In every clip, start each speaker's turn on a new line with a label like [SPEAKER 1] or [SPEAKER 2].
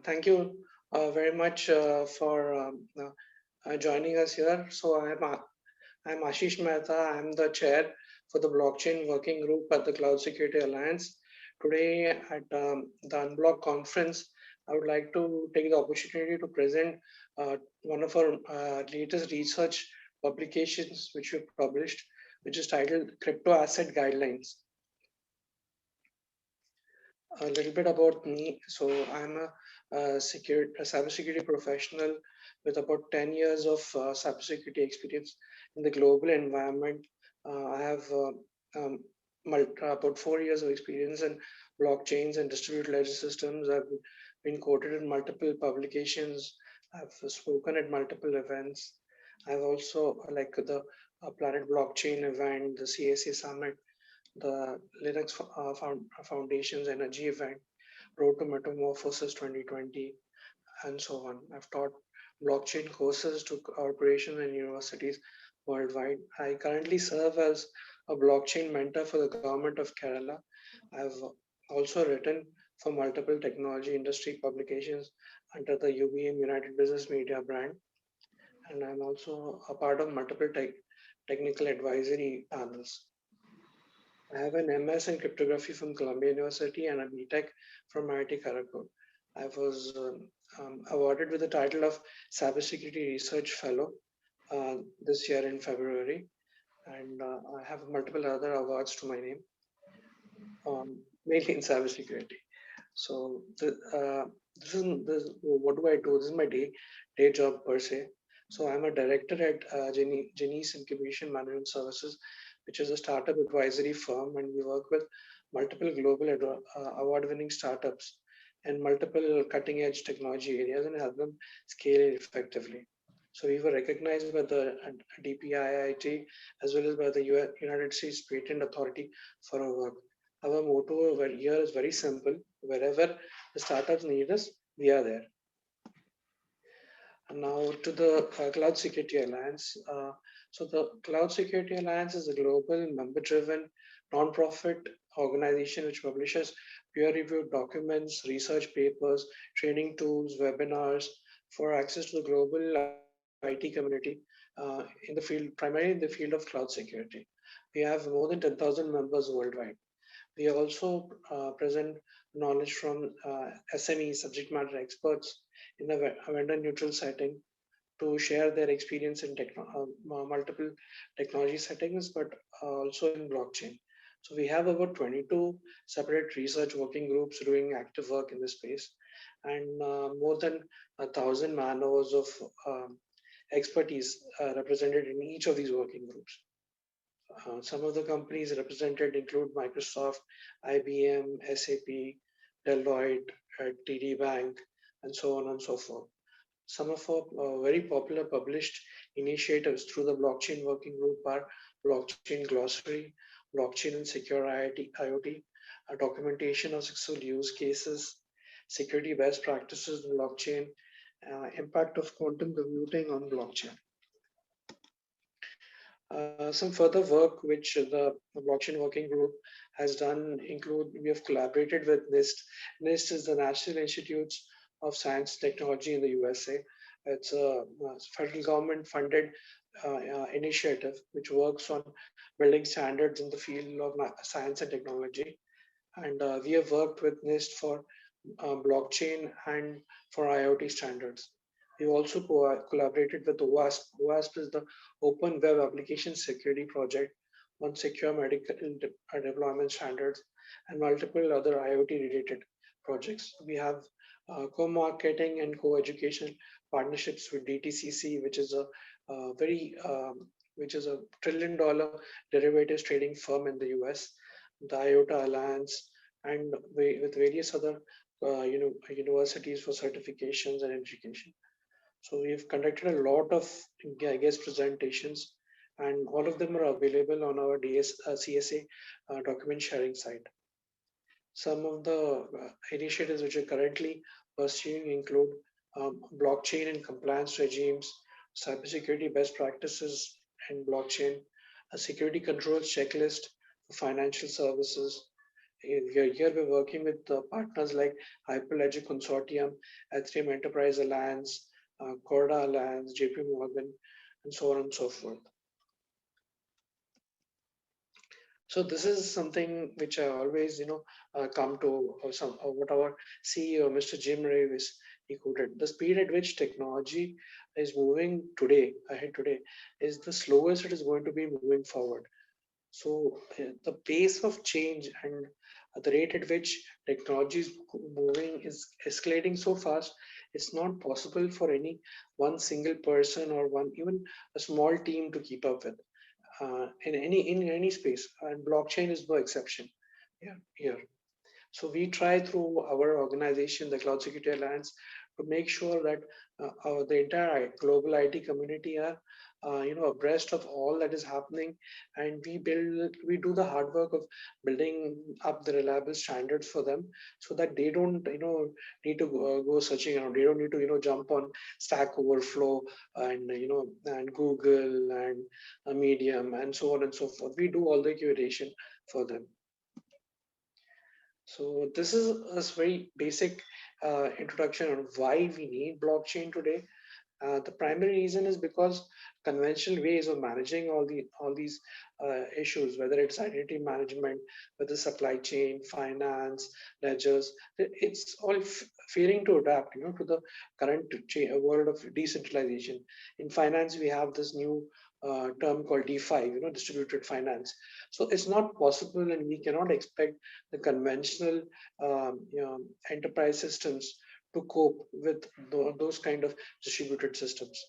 [SPEAKER 1] Thank you very much for joining us here. I'm Ashish Mehta. I'm the chair for the blockchain working group at the Cloud Security Alliance. Today at the Unblock conference, I would like to take the opportunity to present one of our latest research publications which we published, which is titled Crypto Asset Guidelines. A little bit about me. So I'm a cybersecurity professional with about 10 years of cybersecurity experience in the global environment. I have about 4 years of experience in blockchains and distributed ledger systems. I've been quoted in multiple publications. I've spoken at multiple events. I've also like the Planet Blockchain event, the CSA Summit, the Linux Foundation's Energy event, Road to Metamorphosis 2020, and so on. I've taught blockchain courses to corporations and universities worldwide. I currently serve as a blockchain mentor for the government of Kerala. I've also written for multiple technology industry publications under the UBM United Business Media brand, and I'm also a part of multiple technical advisory panels. I have an MS in cryptography from Columbia University and a BTech from IIT Kharagpur. I was awarded with the title of Cybersecurity Research Fellow this year in February, and I have multiple other awards to my name, mainly in cybersecurity. So this what do I do? This is my day job per se. So I'm a director at Genies Incubation Management Services, which is a startup advisory firm, and we work with multiple global award-winning startups and multiple cutting-edge technology areas and help them scale it effectively. So we were recognized by the DPIIT as well as by the United States Patent Authority for our work. Our motto over here is very simple: wherever the startups need us, we are there. And now to the Cloud Security Alliance. So the Cloud Security Alliance is a global member-driven non-profit organization which publishes peer-reviewed documents, research papers, training tools, webinars for access to the global IT community in the field, primarily in the field of cloud security. We have more than 10,000 members worldwide. We also present knowledge from SMEs, subject matter experts, in a vendor neutral setting to share their experience in multiple technology settings, but also in blockchain. So we have about 22 separate research working groups doing active work in this space, and more than 1,000 man hours of expertise represented in each of these working groups. Some of the companies represented include Microsoft, IBM, SAP, Deloitte, TD Bank, and so on and so forth. Some of our very popular published initiatives through the blockchain working group are blockchain glossary, blockchain and secure IoT, a documentation of successful use cases, security best practices in blockchain, impact of quantum computing on blockchain. Some further work which the blockchain working group has done include we have collaborated with NIST. NIST is the National Institutes of Science and Technology in the USA. It's a federal government funded initiative which works on building standards in the field of science and technology. And we have worked with NIST for blockchain and for IoT standards. We also collaborated with OWASP. OWASP is the Open Web Application Security Project on secure medical deployment standards and multiple other IoT related projects. We have co-marketing and co-education partnerships with DTCC, which is a $1 trillion derivatives trading firm in the US, the IOTA Alliance, and with various other universities for certifications and education. So we've conducted a lot of guest presentations, and all of them are available on our CSA document sharing site. Some of the initiatives which are currently pursuing include blockchain and compliance regimes, cybersecurity best practices and blockchain, a security controls checklist for financial services, We're working with partners like Hyperledger Consortium, Ethereum Enterprise Alliance, Corda Alliance, JP Morgan, and so on and so forth. So this is something which I always, come to what our CEO, Mr. Jim Ravis, he quoted. The speed at which technology is moving ahead today, is the slowest it is going to be moving forward. So the pace of change and the rate at which technology is moving is escalating so fast, it's not possible for any one single person or one even a small team to keep up with in any space, and blockchain is no exception. Yeah, here. So we try through our organization, the Cloud Security Alliance, to make sure that the entire global IT community are, abreast of all that is happening, and we do the hard work of building up the reliable standards for them, so that they don't, need to go searching around. They don't need to, jump on Stack Overflow and and Google and Medium and so on and so forth. We do all the curation for them. So this is a very basic introduction on why we need blockchain today. The primary reason is because conventional ways of managing all these issues, whether it's identity management, whether supply chain, finance, ledgers, it's all failing to adapt, to the current world of decentralization. In finance, we have this new term called DeFi, distributed finance. So it's not possible, and we cannot expect the conventional enterprise systems to cope with those kind of distributed systems.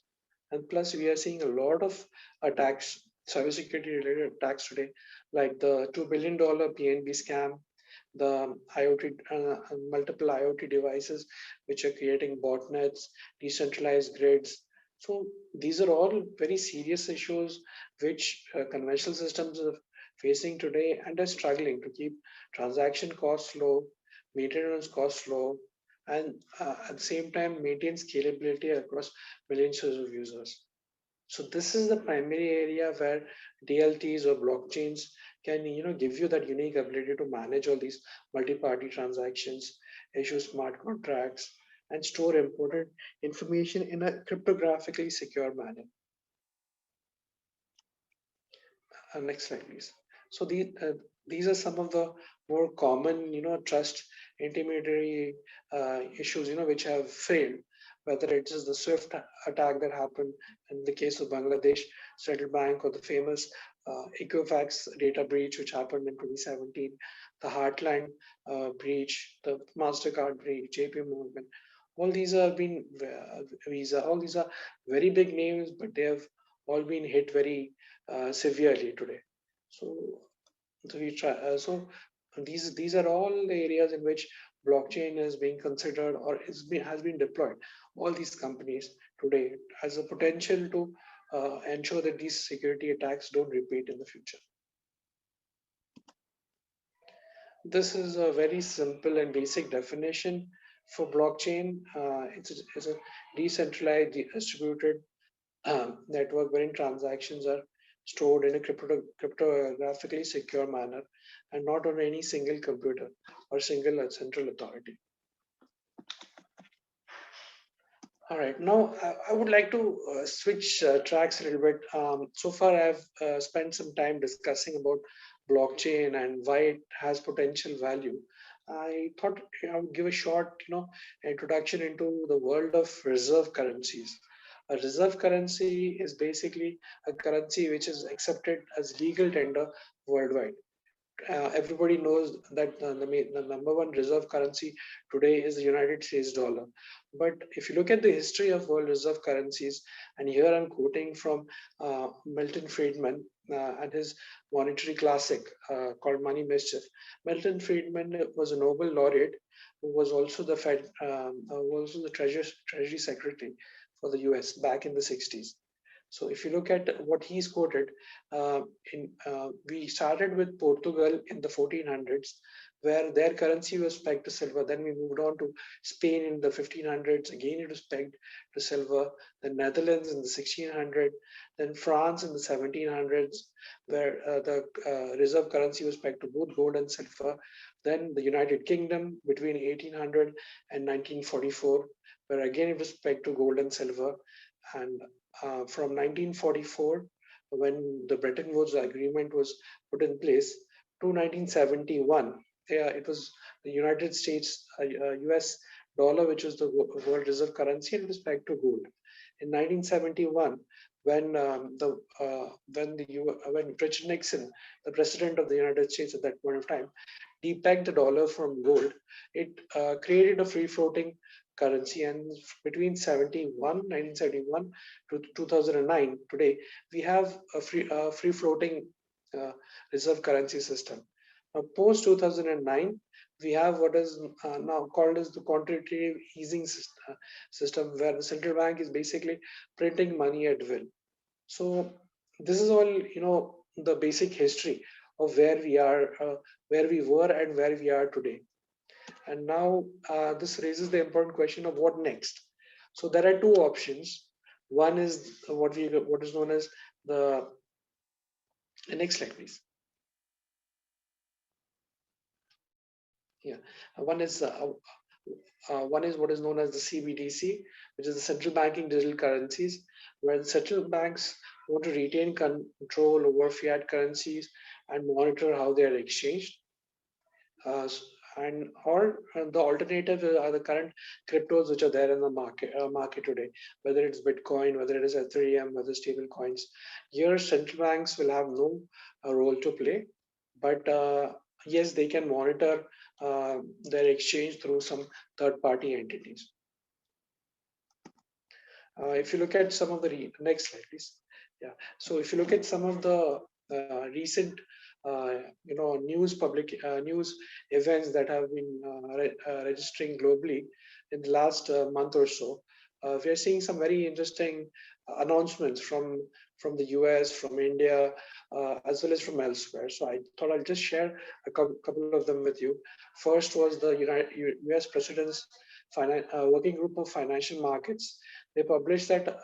[SPEAKER 1] And plus, we are seeing a lot of attacks, cybersecurity related attacks today, like the $2 billion PNB scam, the IoT, multiple IoT devices which are creating botnets, decentralized grids. So these are all very serious issues which conventional systems are facing today and are struggling to keep transaction costs low, maintenance costs low, and at the same time maintain scalability across millions of users. So this is the primary area where DLTs or blockchains can give you that unique ability to manage all these multi-party transactions, issue smart contracts, and store important information in a cryptographically secure manner. Next slide, please. So these are some of the more common, trust intermediary issues, which have failed. Whether it is the Swift attack that happened in the case of Bangladesh Central Bank, or the famous Equifax data breach which happened in 2017, the Heartland breach, the Mastercard breach, JP Morgan. All these have been Visa. All these are very big names, but they have all been hit very severely today. So, so we try. These are all the areas in which blockchain is being considered or has been deployed. All these companies today has a potential to ensure that these security attacks don't repeat in the future. This is a very simple and basic definition for blockchain. It's a decentralized, distributed network wherein transactions are stored in a cryptographically secure manner and not on any single computer or single central authority. All right, now I would like to switch tracks a little bit. So far, I've spent some time discussing about blockchain and why it has potential value. I thought I would give a short, introduction into the world of reserve currencies. A reserve currency is basically a currency which is accepted as legal tender worldwide. Everybody knows that the number one reserve currency today is the United States dollar. But if you look at the history of world reserve currencies, and here I'm quoting from Milton Friedman and his monetary classic called Money Mischief. Milton Friedman was a Nobel laureate who was also the also the Treasury Secretary for the US back in the 60s. So if you look at what he's quoted, we started with Portugal in the 1400s, where their currency was pegged to silver. Then we moved on to Spain in the 1500s. Again, it was pegged to silver. The Netherlands in the 1600s. Then France in the 1700s, where the reserve currency was pegged to both gold and silver. Then the United Kingdom between 1800 and 1944, where again it was pegged to gold and silver. And from 1944, when the Bretton Woods Agreement was put in place, to 1971, it was the United States, US dollar, which was the world reserve currency, and it was pegged to gold. In 1971, when when Richard Nixon, the president of the United States at that point of time, depegged the dollar from gold, it created a free floating currency. And between 1971 to 2009, today, we have a free floating uh, reserve currency system. Now, post 2009, we have what is now called as the quantitative easing system, where the central bank is basically printing money at will. So this is all, the basic history of where we were, and where we are today. And now this raises the important question of what next. So there are two options. One is what is known as the next slide, please. Yeah, one is what is known as the CBDC, which is the central banking digital currencies, where the central banks want to retain control over fiat currencies and monitor how they are exchanged. Uh, s- and or the alternative are the current cryptos which are there in the market today, whether it's Bitcoin, whether it is Ethereum, whether stable coins. Here, central banks will have no role to play, but yes, they can monitor their exchange through some third-party entities. If you look at some of the next slide, please. Yeah. So if you look at some of the recent, news events that have been registering globally in the last month or so, we are seeing some very interesting announcements from the US, from India, as well as from elsewhere. So I thought I'll just share a couple of them with you. First was the US President's Working Group of Financial Markets. They published that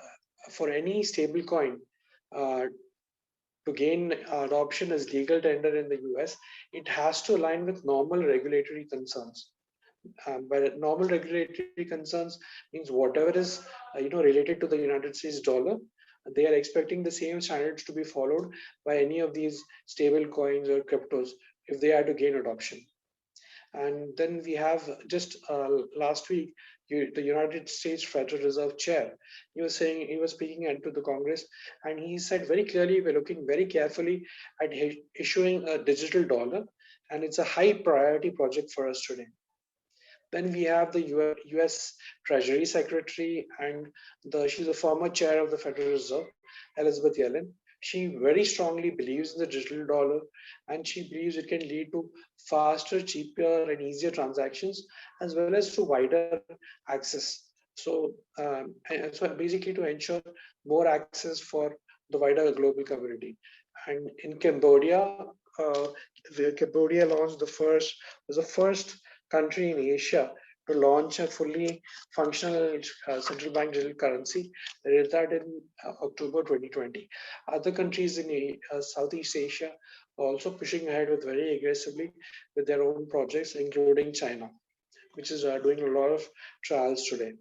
[SPEAKER 1] for any stable coin uh, to gain adoption as legal tender in the US, it has to align with normal regulatory concerns. But normal regulatory concerns means whatever is related to the United States dollar, they are expecting the same standards to be followed by any of these stable coins or cryptos if they are to gain adoption. And then we have just last week, the United States Federal Reserve Chair. He was speaking to the Congress, and he said very clearly, we're looking very carefully at issuing a digital dollar, and it's a high priority project for us today. Then we have the US Treasury Secretary, and she's a former chair of the Federal Reserve, Elizabeth Yellen. She very strongly believes in the digital dollar, and she believes it can lead to faster, cheaper, and easier transactions, as well as to wider access. So basically to ensure more access for the wider global community. And in Cambodia, uh, Cambodia launched was the first country in Asia to launch a fully functional central bank digital currency. They did that in October 2020. Other countries in Southeast Asia are also pushing ahead with very aggressively with their own projects, including China, which is doing a lot of trials today.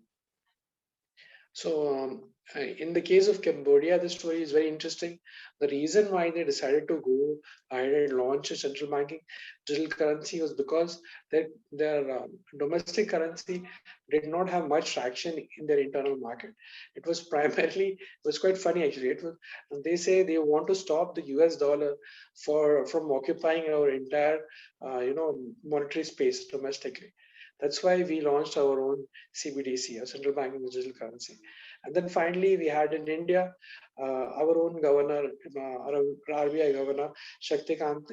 [SPEAKER 1] So, in the case of Cambodia, the story is very interesting. The reason why they decided to go ahead and launch a central banking digital currency was because their domestic currency did not have much traction in their internal market. It was primarily, it was quite funny actually. They say they want to stop the US dollar from occupying our entire, monetary space domestically. That's why we launched our own CBDC, a central banking digital currency. And then finally, we had in India our own governor, RBI governor, Shaktikant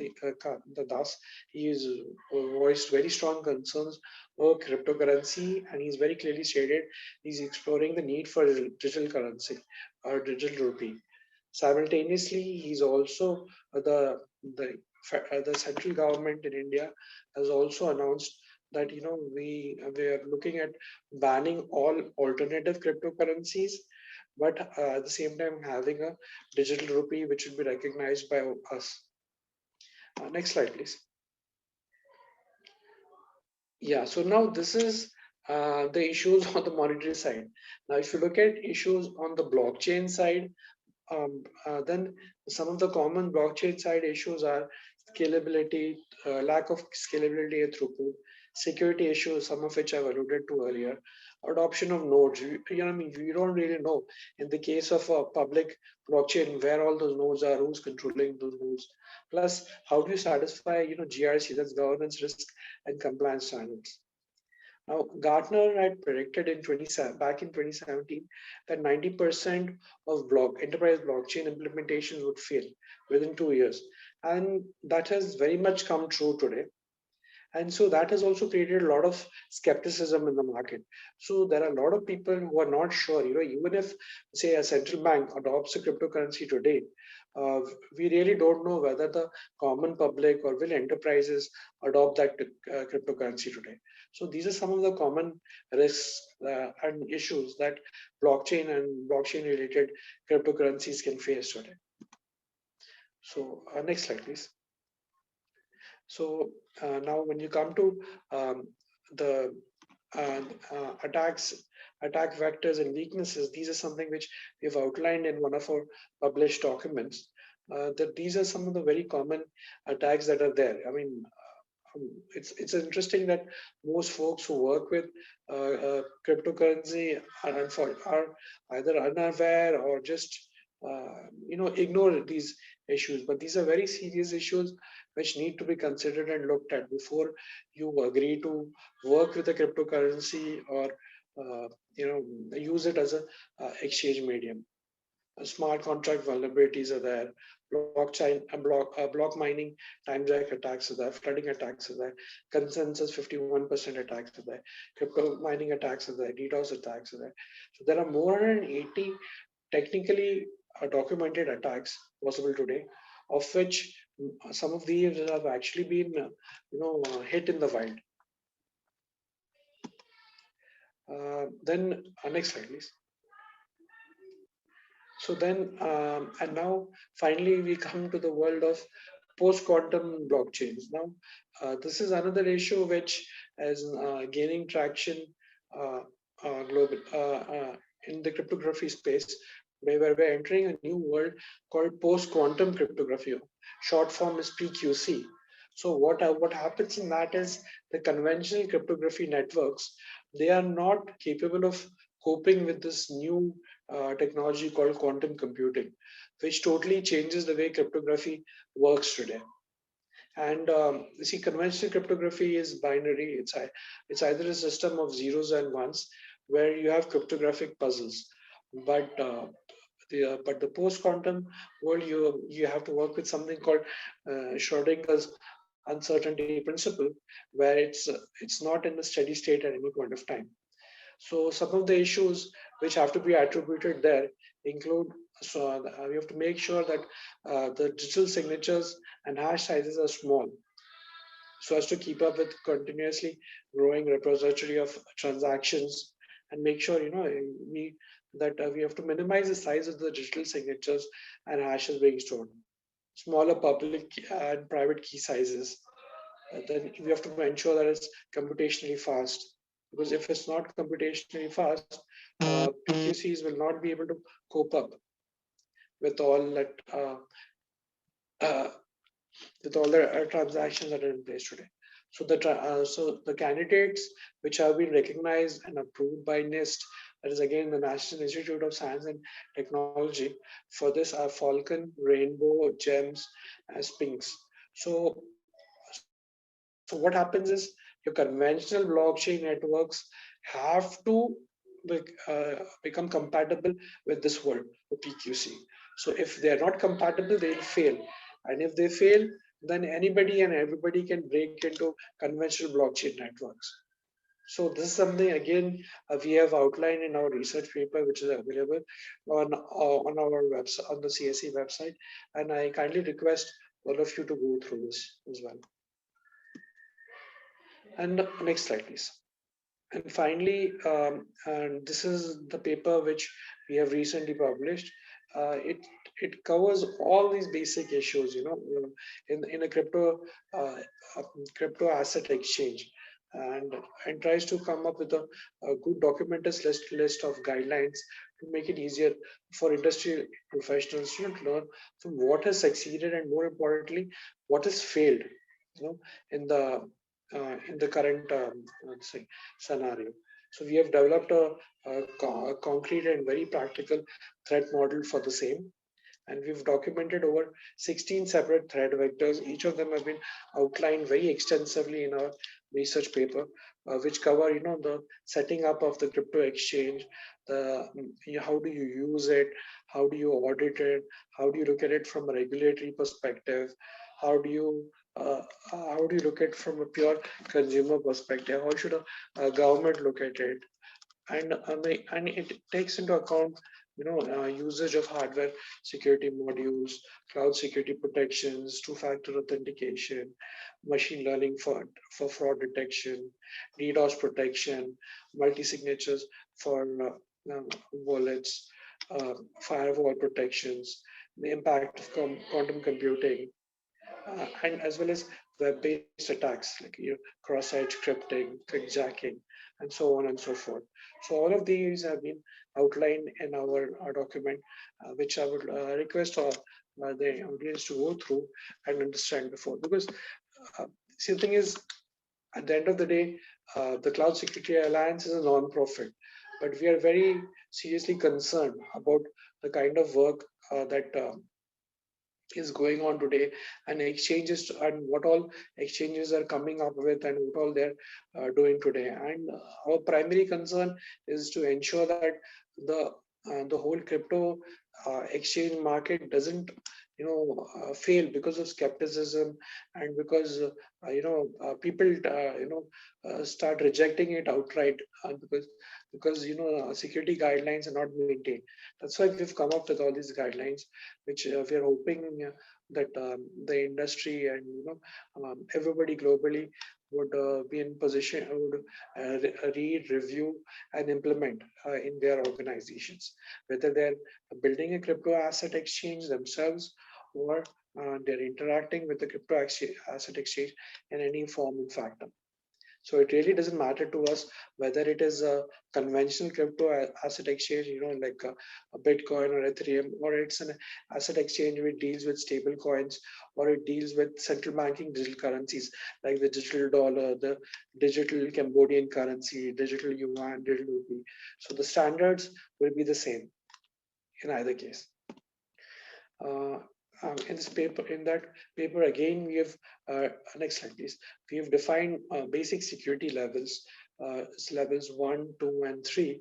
[SPEAKER 1] Das. He has voiced very strong concerns over cryptocurrency, and he's very clearly stated he's exploring the need for digital currency or digital rupee. Simultaneously, he's also the central government in India has also announced that we are looking at banning all alternative cryptocurrencies, but at the same time having a digital rupee which would be recognized by us. Next slide, please. Yeah, so now this is the issues on the monetary side. Now, if you look at issues on the blockchain side, then some of the common blockchain side issues are scalability, lack of scalability and throughput, security issues, some of which I've alluded to earlier, adoption of nodes. I mean, we don't really know in the case of a public blockchain where all those nodes are, who's controlling those nodes. Plus, how do you satisfy, GRC, that's governance risk and compliance standards. Now, Gartner had predicted in 27 back in 2017 that 90% of enterprise blockchain implementations would fail within 2 years, and that has very much come true today. And so that has also created a lot of skepticism in the market. So there are a lot of people who are not sure, even if, say, a central bank adopts a cryptocurrency today, uh, we really don't know whether the common public or will enterprises adopt that cryptocurrency today. So these are some of the common risks and issues that blockchain and blockchain related cryptocurrencies can face today. So next slide, please. So now, when you come to the uh, attacks, attack vectors, and weaknesses, these are something which we've outlined in one of our published documents. That these are some of the very common attacks that are there. I mean, it's interesting that most folks who work with cryptocurrency are either unaware or just ignore these issues. But these are very serious issues which need to be considered and looked at before you agree to work with a cryptocurrency or use it as a exchange medium. Smart contract vulnerabilities are there, block mining, time jack attacks are there, flooding attacks are there, consensus 51% attacks are there, crypto mining attacks are there, DDoS attacks are there. So there are more than 80 technically documented attacks possible today, of which some of these have actually been hit in the wild. Then next slide, please. So then, and now finally we come to the world of post-quantum blockchains. Now, this is another issue which is gaining traction uh, global in the cryptography space, where we're entering a new world called post-quantum cryptography. Short form is PQC. So what happens in that is the conventional cryptography networks, they are not capable of coping with this new technology called quantum computing, which totally changes the way cryptography works today. And you see, conventional cryptography is binary. It's either a system of zeros and ones where you have cryptographic puzzles, but the post quantum world, you have to work with something called Schrodinger's uncertainty principle, where it's not in a steady state at any point of time. So some of the issues which have to be attributed there include, so we have to make sure that the digital signatures and hash sizes are small so as to keep up with continuously growing repository of transactions, and make sure we that we have to minimize the size of the digital signatures and hashes being stored. Smaller public and private key sizes. Then we have to ensure that it's computationally fast, because if it's not computationally fast, PQCs will not be able to cope up with all that uh, with all the transactions that are in place today. So the candidates which have been recognized and approved by NIST, that is again the National Institute of Science and Technology, for this are Falcon, Rainbow, GEMS, and Sphinx. So so what happens is your conventional blockchain networks have to become compatible with this world, the PQC. So if they are not compatible, they'll fail. And if they fail, then anybody and everybody can break into conventional blockchain networks. So this is something again we have outlined in our research paper, which is available on our website, on the CSE website, and I kindly request all of you to go through this as well. And next slide, please. And finally, and this is the paper which we have recently published. It covers all these basic issues, in a uh, crypto asset exchange. and and tries to come up with a good documentous list of guidelines to make it easier for industry professionals to learn from what has succeeded and more importantly what has failed, in the current let's say scenario. So we have developed a concrete and very practical threat model for the same, and we've documented over 16 separate threat vectors. Each of them have been outlined very extensively in our research paper, which cover the setting up of the crypto exchange, the how do you use it, how do you audit it, how do you look at it from a regulatory perspective, how do you look at it from a pure consumer perspective, how should a government look at it, and it takes into account usage of hardware security modules, cloud security protections, two-factor authentication, machine learning for fraud detection, DDoS protection, multi-signatures for wallets, firewall protections, the impact of quantum computing, and as well as web-based attacks like cross-site scripting, hijacking, and so on and so forth. So all of these have been outlined in our document, which I would request the audience to go through and understand before. Because see, the thing is, at the end of the day, the Cloud Security Alliance is a non-profit, but we are very seriously concerned about the kind of work that is going on today, and exchanges and what all exchanges are coming up with and what all they're doing today. And our primary concern is to ensure that the whole crypto exchange market doesn't fail because of skepticism, and because people start rejecting it outright, because security guidelines are not maintained. That's why we've come up with all these guidelines, which we are hoping that the industry and everybody globally would be in position, would read, review, and implement in their organizations, whether they're building a crypto asset exchange themselves, or they're interacting with the asset exchange in any form and factor. So it really doesn't matter to us whether it is a conventional crypto asset exchange, like a Bitcoin or Ethereum, or it's an asset exchange which deals with stable coins, or it deals with central banking digital currencies like the digital dollar, the digital Cambodian currency, digital yuan, digital rupee. So the standards will be the same in either case. Uh, in this paper, in that paper again, we have next slide, please. We have defined basic security levels, levels 1, 2, and 3,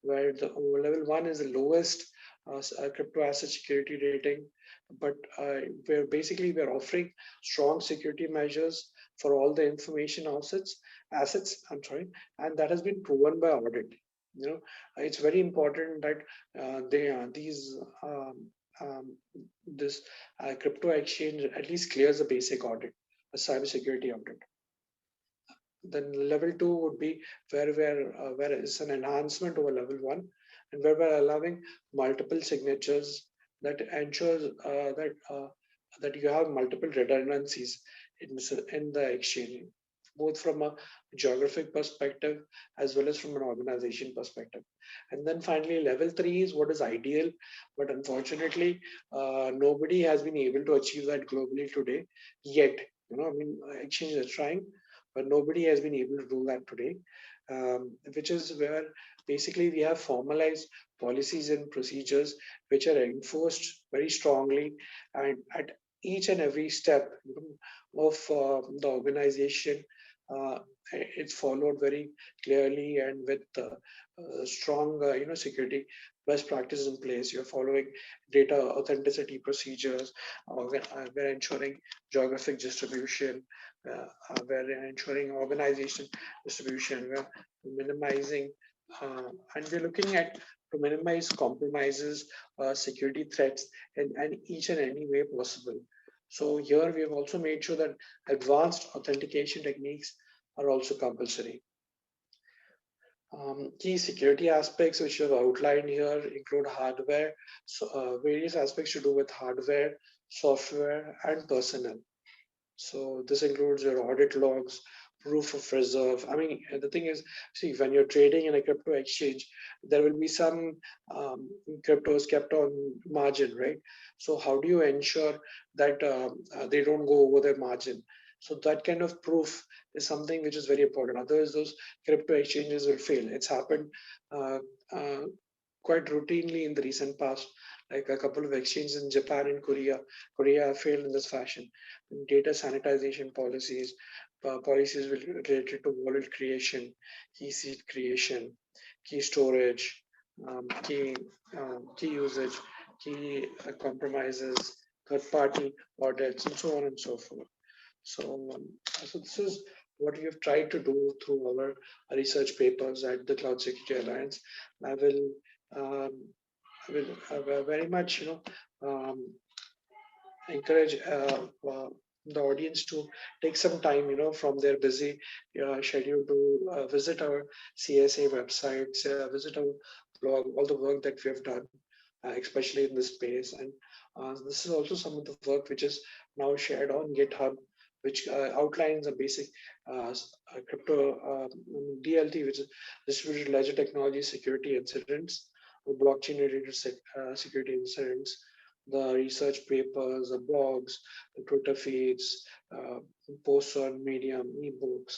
[SPEAKER 1] where the level 1 is the lowest crypto asset security rating, but where basically we're offering strong security measures for all the information assets. I'm sorry, and that has been proven by audit. It's very important that these um, this crypto exchange at least clears a basic audit, a cybersecurity audit. Then level 2 would be where it's an enhancement over level 1, and where we're allowing multiple signatures that ensures that you have multiple redundancies in the exchange, both from a geographic perspective as well as from an organization perspective. And then finally, level 3 is what is ideal, but unfortunately, nobody has been able to achieve that globally today yet. I mean, exchanges are trying, but nobody has been able to do that today, which is where basically we have formalized policies and procedures which are enforced very strongly, and at each and every step of the organization, uh, it's followed very clearly and with strong security best practices in place. You're following data authenticity procedures, we're ensuring geographic distribution, we're ensuring organization distribution, we're minimizing, and we're looking at to minimize compromises, security threats in each and any way possible. So here we have also made sure that advanced authentication techniques are also compulsory. Key security aspects which you have outlined here include hardware, so various aspects to do with hardware, software, and personnel. So this includes your audit logs, proof of reserve. I mean, the thing is, see, when you're trading in a crypto exchange, there will be some cryptos kept on margin, right? So how do you ensure that they don't go over their margin? So that kind of proof is something which is very important. Otherwise, those crypto exchanges will fail. It's happened uh, uh, quite routinely in the recent past. Like a couple of exchanges in Japan and Korea failed in this fashion. Data sanitization policies, policies related to wallet creation, key seed creation, key storage, key usage, key compromises, third-party audits, and so on and so forth. So, so this is what we have tried to do through our research papers at the Cloud Security Alliance. I will, um, I will very much, encourage the audience to take some time, from their busy schedule to visit our CSA websites, visit our blog, all the work that we have done, especially in this space. And this is also some of the work which is now shared on GitHub, which outlines the basic crypto DLT, which is distributed ledger technology security incidents, or blockchain related security incidents, the research papers, the blogs, the Twitter feeds, posts on Medium, ebooks,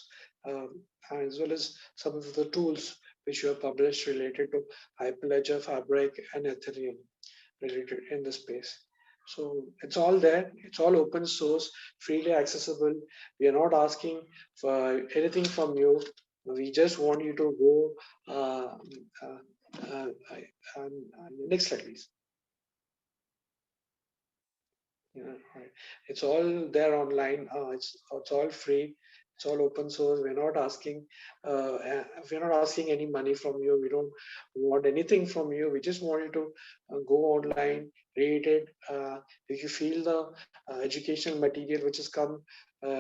[SPEAKER 1] as well as some of the tools which were published related to Hyperledger, Fabric, and Ethereum related in the space. So it's all there. It's all open source, freely accessible. We are not asking for anything from you. We just want you to go. Next slide, please. Yeah, right. It's all there online. It's all free. It's all open source. We're not asking any money from you. We don't want anything from you. We just want you to go online, read it. If you feel the educational material which has come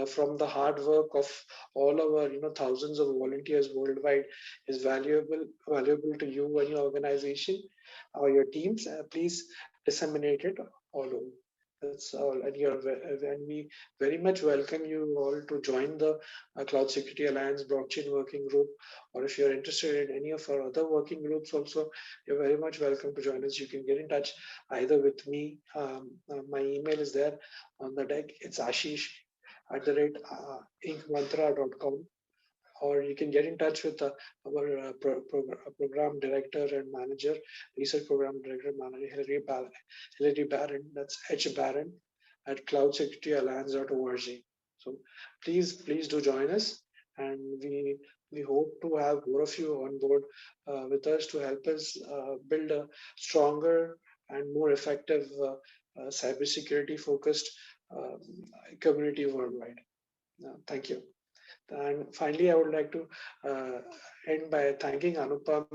[SPEAKER 1] from the hard work of all our thousands of volunteers worldwide is valuable to you and your organization or your teams, please disseminate it all over. That's all, and we very much welcome you all to join the Cloud Security Alliance blockchain working group, or if you're interested in any of our other working groups, also you're very much welcome to join us. You can get in touch either with me. My email is there on the deck. It's Ashish @inkmantra.com, or you can get in touch with our program director and manager, research program director manager, Hilary Barron. That's H Barron at cloudsecurityalliance.org. So please do join us, and we hope to have more of you on board with us to help us build a stronger and more effective cybersecurity focused community worldwide. Thank you. And finally, I would like to uh, end by thanking Anupam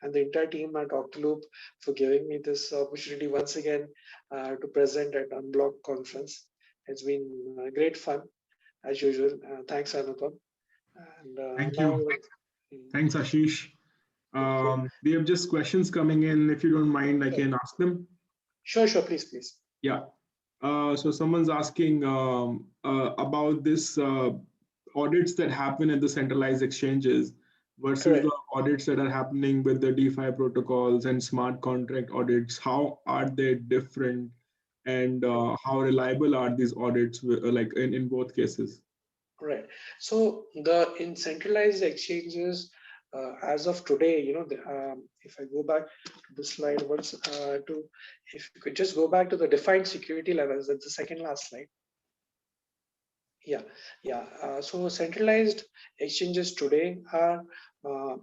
[SPEAKER 1] and the entire team at Octaloop for giving me this opportunity once again to present at Unblock conference. It's been great fun as usual. Thanks, Anupam. And
[SPEAKER 2] Thank
[SPEAKER 1] now,
[SPEAKER 2] you. Thanks, Ashish.
[SPEAKER 1] thank you.
[SPEAKER 2] We have just questions coming in. If you don't mind, I
[SPEAKER 1] Sure,
[SPEAKER 2] can ask them.
[SPEAKER 1] sure, please.
[SPEAKER 2] Yeah. So someone's asking about this audits that happen at the centralized exchanges versus the
[SPEAKER 1] Correct.
[SPEAKER 2] audits that are happening with the DeFi protocols and smart contract audits. How are they different, and how reliable are these audits, like in both cases?
[SPEAKER 1] Right. So the in centralized exchanges, as of today, if I go back to the slide once, if you could just go back to the defined security levels, that's the second last slide. Yeah, yeah. So centralized exchanges today are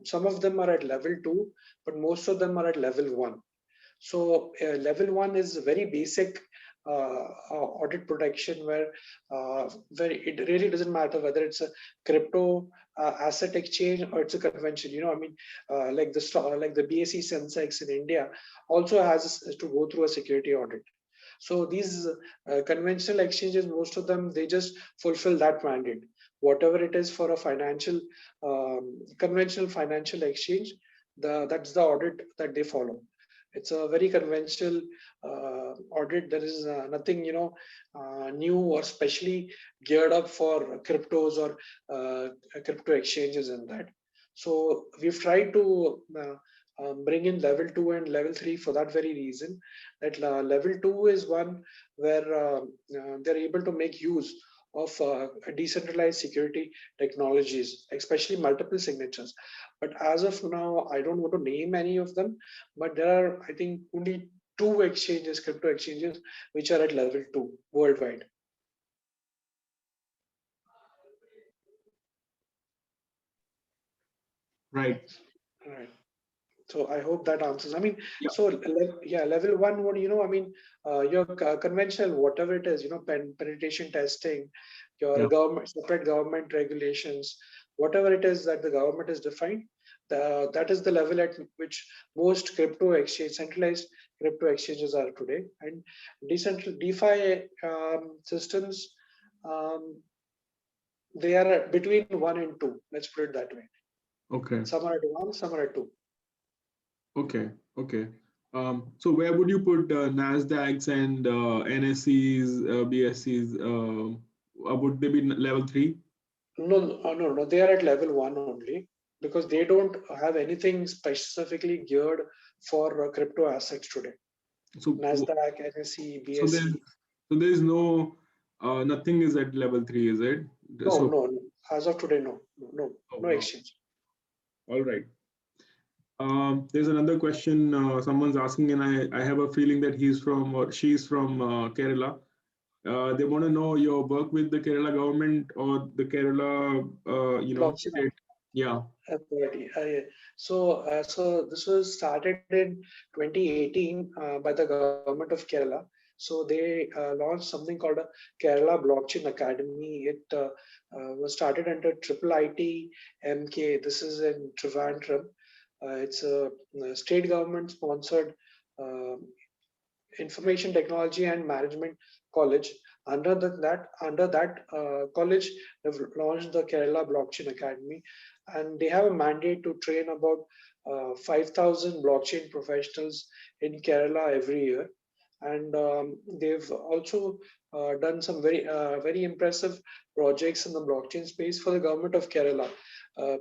[SPEAKER 1] some of them are at level 2, but most of them are at level 1. So level 1 is very basic audit protection where it really doesn't matter whether it's a crypto asset exchange or it's a convention. I mean, like like the BSE Sensex in India also has to go through a security audit. So these conventional exchanges, most of them, they just fulfill that mandate. Whatever it is for a conventional financial exchange, that's the audit that they follow. It's a very conventional audit. There is nothing, new or specially geared up for cryptos or crypto exchanges in that. So we've tried to bring in level 2 and level 3 for that very reason. That level 2 is one where they're able to make use of decentralized security technologies, especially multiple signatures. But as of now, I don't want to name any of them, but there are, I think, only two exchanges, crypto exchanges, which are at level 2 worldwide.
[SPEAKER 2] Right.
[SPEAKER 1] Right. So I hope that answers. I mean,
[SPEAKER 2] Yeah.
[SPEAKER 1] so yeah, level 1 would, I mean, your conventional, whatever it is, penetration testing, your
[SPEAKER 2] Yeah.
[SPEAKER 1] government, separate government regulations, whatever it is that the government has defined, that is the level at which most crypto exchange, centralized crypto exchanges are today. And decentral DeFi systems, um, they are between 1 and 2. Let's put it that way.
[SPEAKER 2] Okay.
[SPEAKER 1] Some are at 1, some are at 2.
[SPEAKER 2] Okay. Okay. So where would you put Nasdaqs and NSEs, BSEs? Would they be level three?
[SPEAKER 1] No, no. They are at level 1 only because they don't have anything specifically geared for crypto assets today.
[SPEAKER 2] So
[SPEAKER 1] Nasdaq, NSE,
[SPEAKER 2] so there's
[SPEAKER 1] BSE.
[SPEAKER 2] so there is no nothing is at level three, is it?
[SPEAKER 1] No,
[SPEAKER 2] So
[SPEAKER 1] no, no. As of today, no, no, no,
[SPEAKER 2] oh,
[SPEAKER 1] no
[SPEAKER 2] wow.
[SPEAKER 1] exchange.
[SPEAKER 2] All right. There's another question. Someone's asking, and I have a feeling that he's from or she's from Kerala. They want to know your work with the Kerala government or the Kerala,
[SPEAKER 1] Blockchain
[SPEAKER 2] state. Yeah.
[SPEAKER 1] authority. Yeah. So this was started in 2018 by the government of Kerala. So they launched something called a Kerala Blockchain Academy. It was started under Triple IT MK. This is in Trivandrum. It's a state government sponsored uh, information technology and management college. Under that college, they've launched the Kerala Blockchain Academy, and they have a mandate to train about 5,000 blockchain professionals in Kerala every year. And they've also done some very impressive projects in the blockchain space for the government of Kerala,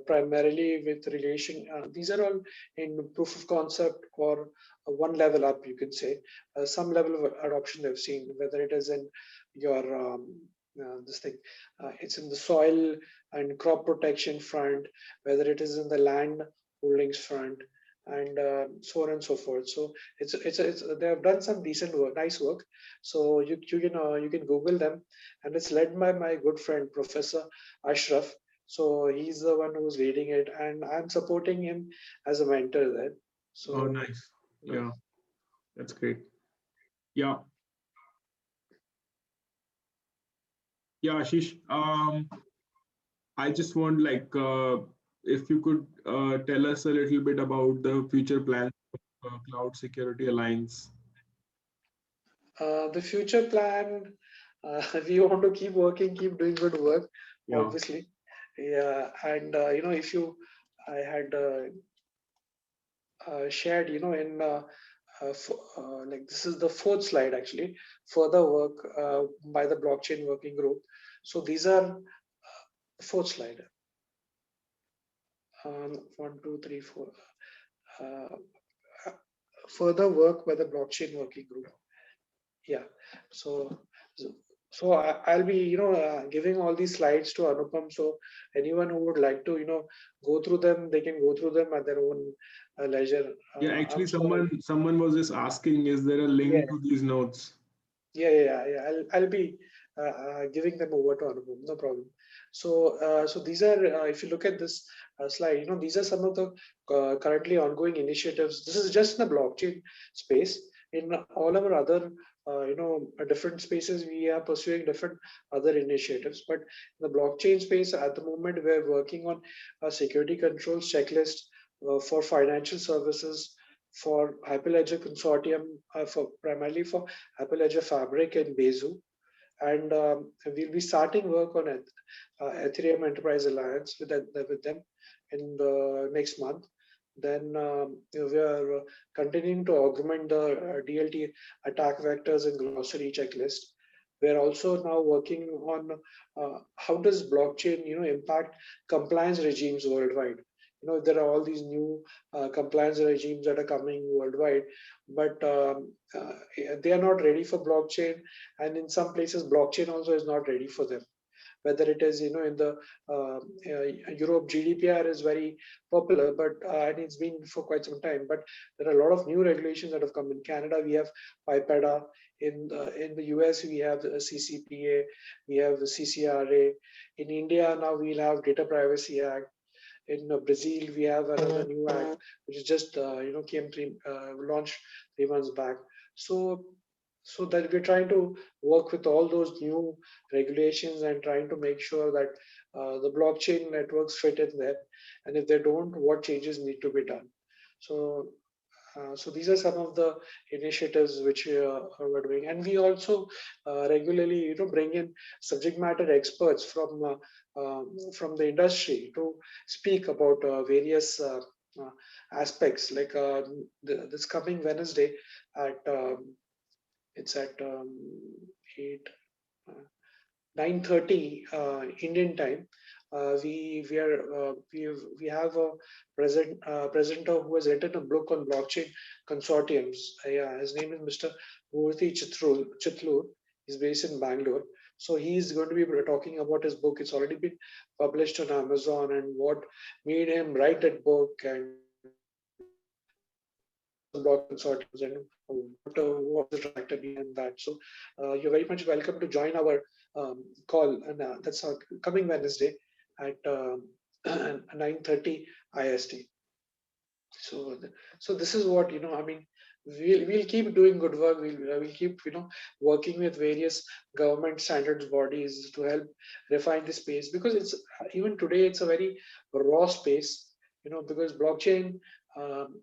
[SPEAKER 1] primarily with relation. These are all in proof of concept or one level up, you can say. Some level of adoption they've seen, whether it is in your this thing, it's in the soil and crop protection front, whether it is in the land holdings front, and so on and so forth. So it's they have done some decent work, nice work. So you can Google them, and it's led by my good friend Professor Ashraf. So he's the one who's leading it, and I'm supporting him as a mentor there.
[SPEAKER 2] Oh,
[SPEAKER 1] So
[SPEAKER 2] nice.
[SPEAKER 1] yeah.
[SPEAKER 2] Yeah, that's great. Yeah. Yeah, Ashish. I just want like if you could tell us a little bit about the future plans of Cloud Security Alliance.
[SPEAKER 1] The future plan, we want to keep working, keep doing good work,
[SPEAKER 2] Yeah.
[SPEAKER 1] obviously. Yeah, and if you, I had shared, in like this is the fourth slide actually, further work by the blockchain working group. So these are the fourth slide. 1, 2, 3, 4. Uh, Further work by the blockchain working group. Yeah. So, I'll be, giving all these slides to Anupam. So anyone who would like to, go through them, they can go through them at their own leisure.
[SPEAKER 2] Yeah, actually,
[SPEAKER 1] I'm sorry.
[SPEAKER 2] someone was just asking, is there a
[SPEAKER 1] Yeah,
[SPEAKER 2] link to these notes?
[SPEAKER 1] yeah. I'll be giving them over to Anupam. No problem. So these are, if you look at this slide, these are some of the currently ongoing initiatives. This is just in the blockchain space. In all our other, different spaces, we are pursuing different other initiatives. But in the blockchain space, at the moment, we're working on a security controls checklist for financial services, for Hyperledger Consortium, for primarily for Hyperledger Fabric and Bezu. And we'll be starting work on it, Ethereum Enterprise Alliance with them in the next month. Then we are continuing to augment the DLT attack vectors in glossary checklist. We're also now working on how does blockchain, impact compliance regimes worldwide. There are all these new compliance regimes that are coming worldwide, but they are not ready for blockchain, and in some places, blockchain also is not ready for them. Whether it is in the Europe, GDPR is very popular, but and it's been for quite some time, but there are a lot of new regulations that have come. In Canada we have PIPEDA, in the US we have the CCPA, we have the CCRA. In India now we'll have Data Privacy Act. In Brazil we have another new act which is just came launched 3 months back. So that we're trying to work with all those new regulations and trying to make sure that the blockchain networks fit in there, and if they don't, what changes need to be done. So so these are some of the initiatives which we're doing, and we also regularly bring in subject matter experts from the industry to speak about various aspects. Like this coming Wednesday at it's at 8 uh, 9:30 Indian time. We have a presenter who has written a book on blockchain consortiums. Yeah, his name is Mr. Murthy Chitlur. He's based in Bangalore. So he's going to be talking about his book. It's already been published on Amazon, and what made him write that book, and what are those block consortiums, and what is the tractor behind that. So you're very much welcome to join our call, and that's coming Wednesday at 9:30 IST. So, so this is what I mean. We'll keep doing good work. We'll keep working with various government standards bodies to help refine the space, because it's even today it's a very raw space. Because blockchain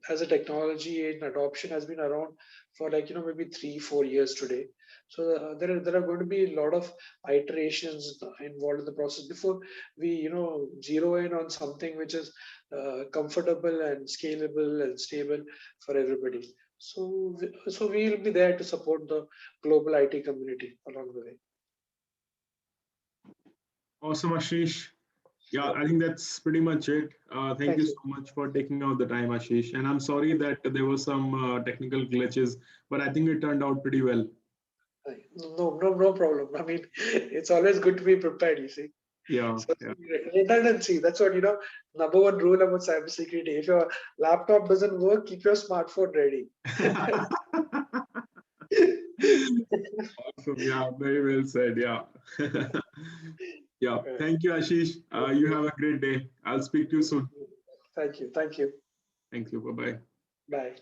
[SPEAKER 1] as a technology and adoption has been around for like maybe 3-4 years today. So there are going to be a lot of iterations involved in the process before we zero in on something which is comfortable and scalable and stable for everybody. So we'll be there to support the global IT community along the way.
[SPEAKER 2] Awesome, Ashish. Yeah, I think that's pretty much it. Thank
[SPEAKER 1] Thank
[SPEAKER 2] you
[SPEAKER 1] you.
[SPEAKER 2] so much for taking out the time, Ashish. And I'm sorry that there were some technical glitches, but I think it turned out pretty well.
[SPEAKER 1] No problem. I mean, it's always good to be prepared, you see.
[SPEAKER 2] Yeah,
[SPEAKER 1] So
[SPEAKER 2] yeah.
[SPEAKER 1] redundancy, that's what, number one rule about cybersecurity. If your laptop doesn't work, keep your smartphone ready.
[SPEAKER 2] Awesome. Yeah, very well said. Yeah. Yeah. Thank you, Ashish. You have a great day. I'll speak to you soon.
[SPEAKER 1] Thank you. Thank you.
[SPEAKER 2] Thank you. Bye bye.
[SPEAKER 1] Bye.